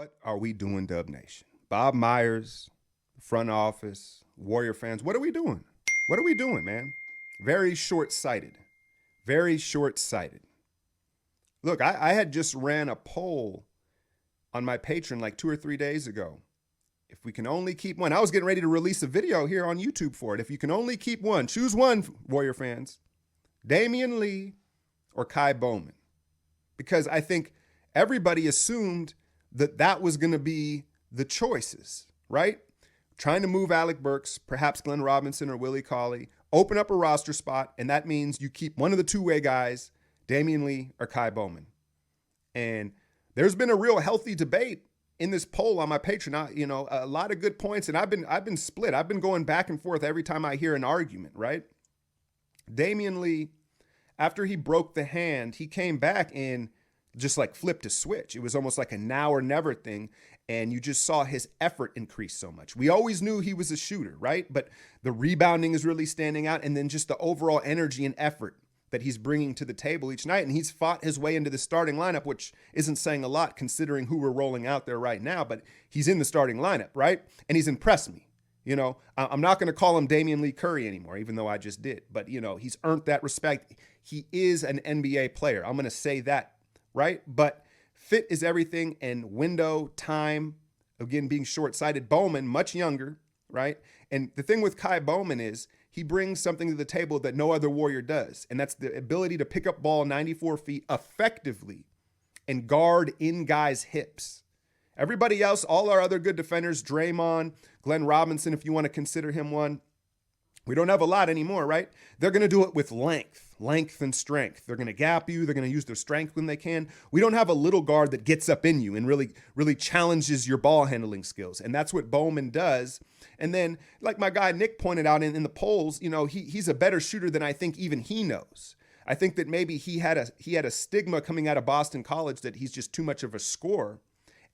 What are we doing, Dub Nation? Bob Myers, front office, Warrior fans, what are we doing? What are we doing, man? Very short sighted. Very short sighted. Look, I had just ran a poll on my Patreon like 2 or 3 days ago. If we can only keep one, I was getting ready to release a video here on YouTube for it. If you can only keep one, choose one, Warrior fans. Damion Lee or Ky Bowman. Because I think everybody assumed that that was going to be the choices, right? Trying to move Alec Burks, perhaps Glenn Robinson or Willie Cauley, open up a roster spot, and that means you keep one of the two-way guys, Damion Lee or Ky Bowman. And there's been a real healthy debate in this poll on my Patreon. A lot of good points, and I've been split. I've been going back and forth every time I hear an argument, right? Damion Lee, after he broke the hand, he came back and just like flipped a switch. It was almost like a now or never thing. And you just saw his effort increase so much. We always knew he was a shooter, right? But the rebounding is really standing out. And then just the overall energy and effort that he's bringing to the table each night. And he's fought his way into the starting lineup, which isn't saying a lot considering who we're rolling out there right now. But he's in the starting lineup, right? And he's impressed me. I'm not going to call him Damion Lee Curry anymore, even though I just did. But, he's earned that respect. He is an NBA player. I'm going to say that, right? But fit is everything, and window, time, again, being short-sighted. Bowman, much younger, right? And the thing with Ky Bowman is he brings something to the table that no other Warrior does, and that's the ability to pick up ball 94 feet effectively and guard in guys' hips. Everybody else, all our other good defenders, Draymond, Glenn Robinson, if you want to consider him one, we don't have a lot anymore, right? They're going to do it with length and strength. They're going to gap you. They're going to use their strength when they can. We don't have a little guard that gets up in you and really challenges your ball handling skills. And that's what Bowman does. And then, like my guy Nick pointed out in the polls, he's a better shooter than I think even he knows. I think that maybe he had a stigma coming out of Boston College that he's just too much of a scorer.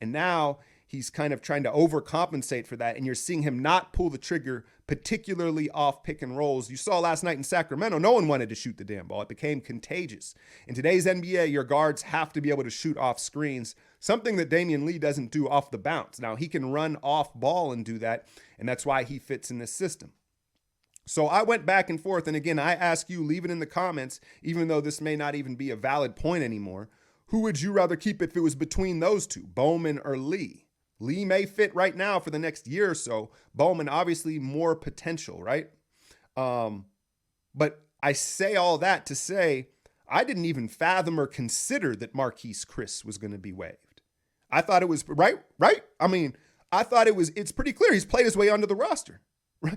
And now he's kind of trying to overcompensate for that. And you're seeing him not pull the trigger, particularly off pick and rolls. You saw last night in Sacramento, no one wanted to shoot the damn ball. It became contagious. In today's NBA, your guards have to be able to shoot off screens, something that Damion Lee doesn't do off the bounce. Now, he can run off ball and do that, and that's why he fits in this system. So I went back and forth, and again, I ask you, leave it in the comments, even though this may not even be a valid point anymore. Who would you rather keep if it was between those two, Bowman or Lee? Lee may fit right now for the next year or so. Bowman, obviously, more potential, right? But I say all that to say I didn't even fathom or consider that Marquese Chriss was going to be waived. I thought it was, right? I mean, I thought it's pretty clear. He's played his way onto the roster. Right?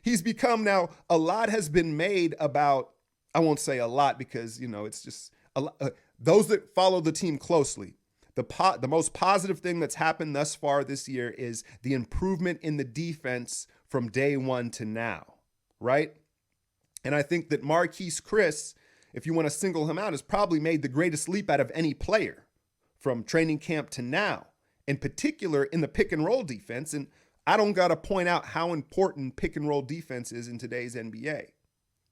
He's become now, a lot has been made about, I won't say a lot because, it's just a lot. Those that follow the team closely, the most positive thing that's happened thus far this year is the improvement in the defense from day one to now, right? And I think that Marquese Chriss, if you want to single him out, has probably made the greatest leap out of any player from training camp to now, in particular in the pick and roll defense. And I don't got to point out how important pick and roll defense is in today's NBA.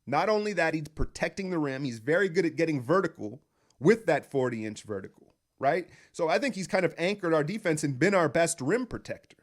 Not only that, he's protecting the rim. He's very good at getting vertical with that 40-inch vertical, right? So I think he's kind of anchored our defense and been our best rim protector.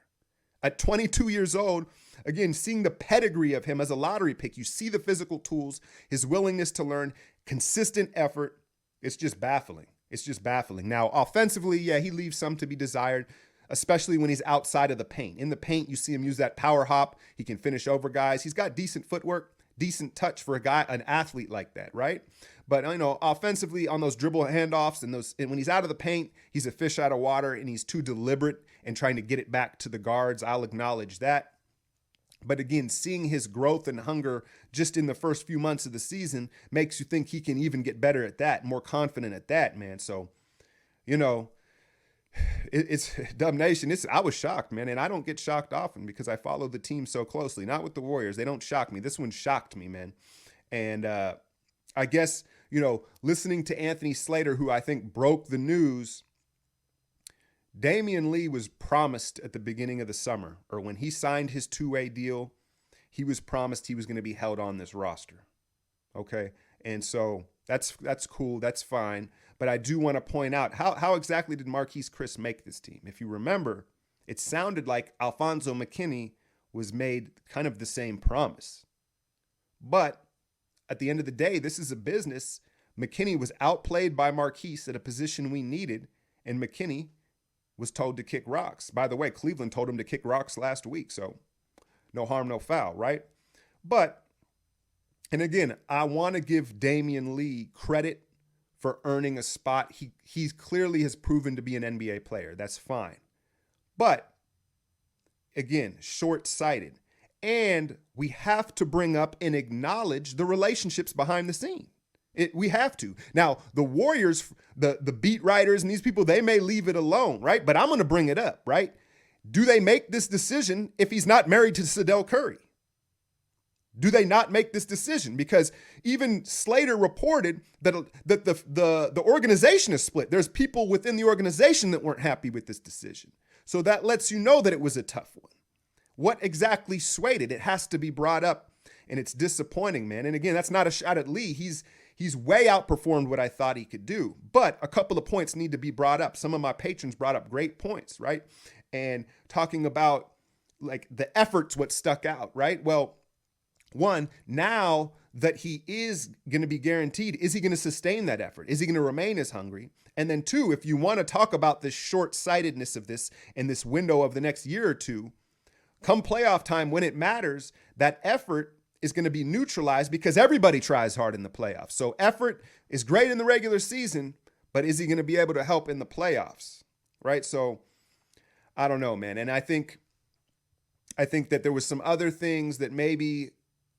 At 22 years old, again, seeing the pedigree of him as a lottery pick, you see the physical tools, his willingness to learn, consistent effort. It's just baffling. It's just baffling. Now, offensively, yeah, he leaves some to be desired, especially when he's outside of the paint. In the paint, you see him use that power hop. He can finish over guys. He's got decent footwork, decent touch for an athlete like that, right? But offensively on those dribble handoffs and when he's out of the paint, he's a fish out of water and he's too deliberate in trying to get it back to the guards. I'll acknowledge that. But again, seeing his growth and hunger just in the first few months of the season makes you think he can even get better at that, more confident at that, man. So, it's Dub Nation. I was shocked, man. And I don't get shocked often because I follow the team so closely. Not with the Warriors. They don't shock me. This one shocked me, man. And I guess, listening to Anthony Slater, who I think broke the news, Damion Lee was promised at the beginning of the summer, or when he signed his two-way deal, he was promised he was going to be held on this roster. Okay. And so that's cool. That's fine. But I do want to point out how exactly did Marquese Chriss make this team? If you remember, it sounded like Alfonso McKinney was made kind of the same promise. But at the end of the day, this is a business. McKinney was outplayed by Marquese at a position we needed, and McKinney was told to kick rocks. By the way, Cleveland told him to kick rocks last week, so no harm, no foul, right? But, and again, I want to give Damion Lee credit for earning a spot. He clearly has proven to be an NBA player. That's fine. But, again, short-sighted. And we have to bring up and acknowledge the relationships behind the scene. We have to. Now, the Warriors, the beat writers and these people, they may leave it alone, right? But I'm going to bring it up, right? Do they make this decision if he's not married to Sadell Curry? Do they not make this decision? Because even Slater reported that the organization is split. There's people within the organization that weren't happy with this decision. So that lets you know that it was a tough one. What exactly swayed it? It has to be brought up, and it's disappointing, man. And again, that's not a shot at Lee. He's way outperformed what I thought he could do. But a couple of points need to be brought up. Some of my patrons brought up great points, right? And talking about like the efforts, what stuck out, right? Well, one, now that he is going to be guaranteed, is he going to sustain that effort? Is he going to remain as hungry? And then two, if you want to talk about the short-sightedness of this in this window of the next year or two, come playoff time when it matters, that effort is going to be neutralized because everybody tries hard in the playoffs. So effort is great in the regular season, but is he going to be able to help in the playoffs, right? So I don't know, man. And I think that there was some other things that maybe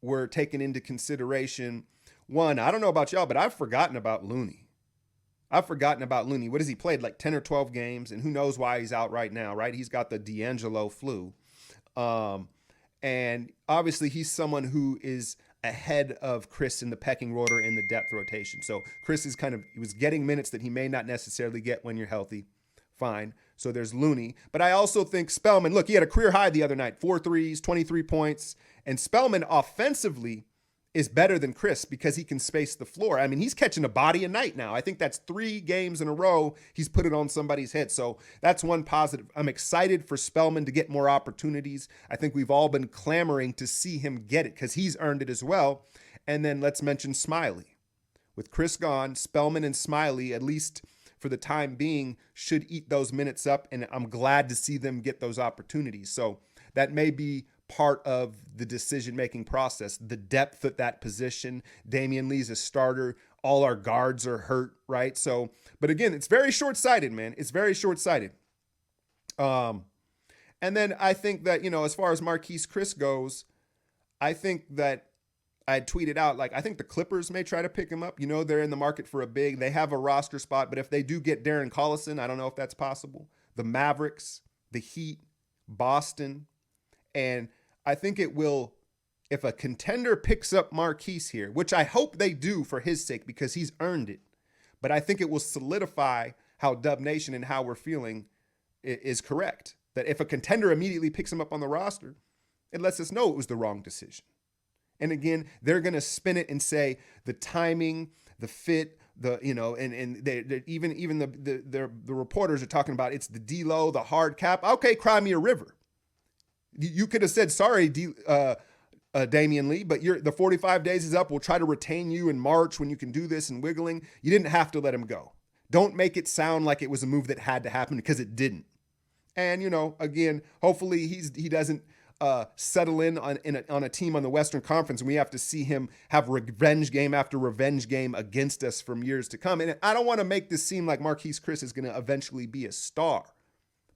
were taken into consideration. One, I don't know about y'all, but I've forgotten about Looney. What has he played? Like 10 or 12 games, and who knows why he's out right now, right? He's got the D'Angelo flu. And obviously he's someone who is ahead of Chriss in the pecking order in the depth rotation. So Chriss is he was getting minutes that he may not necessarily get when you're healthy. Fine. So there's Looney. But I also think Spellman, look, he had a career high the other night, 4 threes, 23 points. And Spellman offensively is better than Chriss because he can space the floor. I mean, he's catching a body a night now. I think that's 3 games in a row he's put it on somebody's head. So that's one positive. I'm excited for Spellman to get more opportunities. I think we've all been clamoring to see him get it because he's earned it as well. And then let's mention Smiley. With Chriss gone, Spellman and Smiley, at least for the time being, should eat those minutes up. And I'm glad to see them get those opportunities. So that may be part of the decision-making process, the depth at that position. Damion Lee's a starter. All our guards are hurt, right? So, but again, it's very short-sighted, man. It's very short-sighted. And then I think that, as far as Marquese Chriss goes, I think that I tweeted out, I think the Clippers may try to pick him up. They're in the market for a big. They have a roster spot, but if they do get Darren Collison, I don't know if that's possible. The Mavericks, the Heat, Boston, and I think it will, if a contender picks up Marquese here, which I hope they do for his sake because he's earned it, but I think it will solidify how Dub Nation and how we're feeling is correct. That if a contender immediately picks him up on the roster, it lets us know it was the wrong decision. And again, they're going to spin it and say the timing, the fit, even the reporters are talking about it's the D-Lo, the hard cap. Okay, cry me a river. You could have said, sorry, Damion Lee, but the 45 days is up. We'll try to retain you in March when you can do this and wiggling. You didn't have to let him go. Don't make it sound like it was a move that had to happen because it didn't. And, again, hopefully he doesn't settle in on a team on the Western Conference and we have to see him have revenge game after revenge game against us from years to come. And I don't want to make this seem like Marquese Chriss is going to eventually be a star.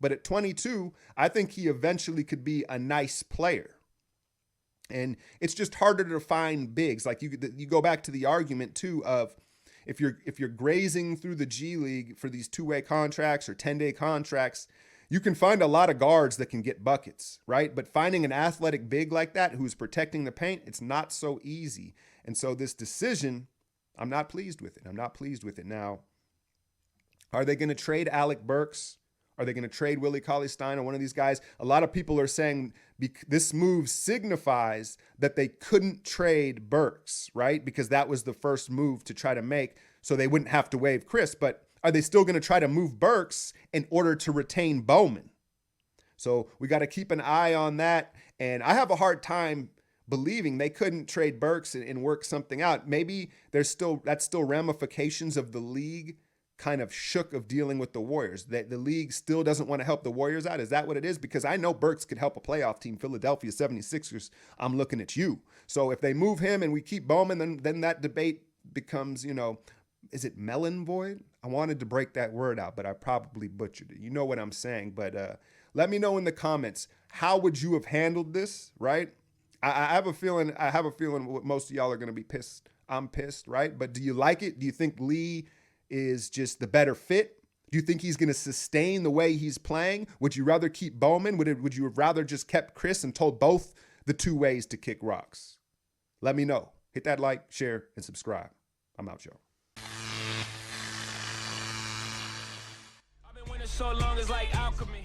But at 22, I think he eventually could be a nice player. And it's just harder to find bigs. Like you go back to the argument too of if you're grazing through the G League for these 2-way contracts or 10-day contracts, you can find a lot of guards that can get buckets, right? But finding an athletic big like that who's protecting the paint, it's not so easy. And so this decision, I'm not pleased with it. Now, are they going to trade Alec Burks? Are they going to trade Willie Cauley-Stein or one of these guys? A lot of people are saying this move signifies that they couldn't trade Burks, right? Because that was the first move to try to make. so they wouldn't have to waive Chriss. But are they still going to try to move Burks in order to retain Bowman? So we got to keep an eye on that. And I have a hard time believing they couldn't trade Burks and work something out. Maybe that's still ramifications of the league kind of shook of dealing with the Warriors. That the league still doesn't want to help the Warriors out. Is that what it is? Because I know Burks could help a playoff team, Philadelphia 76ers. I'm looking at you. So if they move him and we keep Bowman, then that debate becomes, is it melon void? I wanted to break that word out, but I probably butchered it. You know what I'm saying. But let me know in the comments, how would you have handled this, right? I have a feeling most of y'all are going to be pissed. I'm pissed, right? But do you like it? Do you think Lee is just the better fit? Do you think he's going to sustain the way he's playing? Would you rather keep Bowman? Would you have rather just kept Chriss and told both the two ways to kick rocks? Let me know. Hit that like, share, and subscribe. I'm out, y'all. I've been winning so long, it's like alchemy.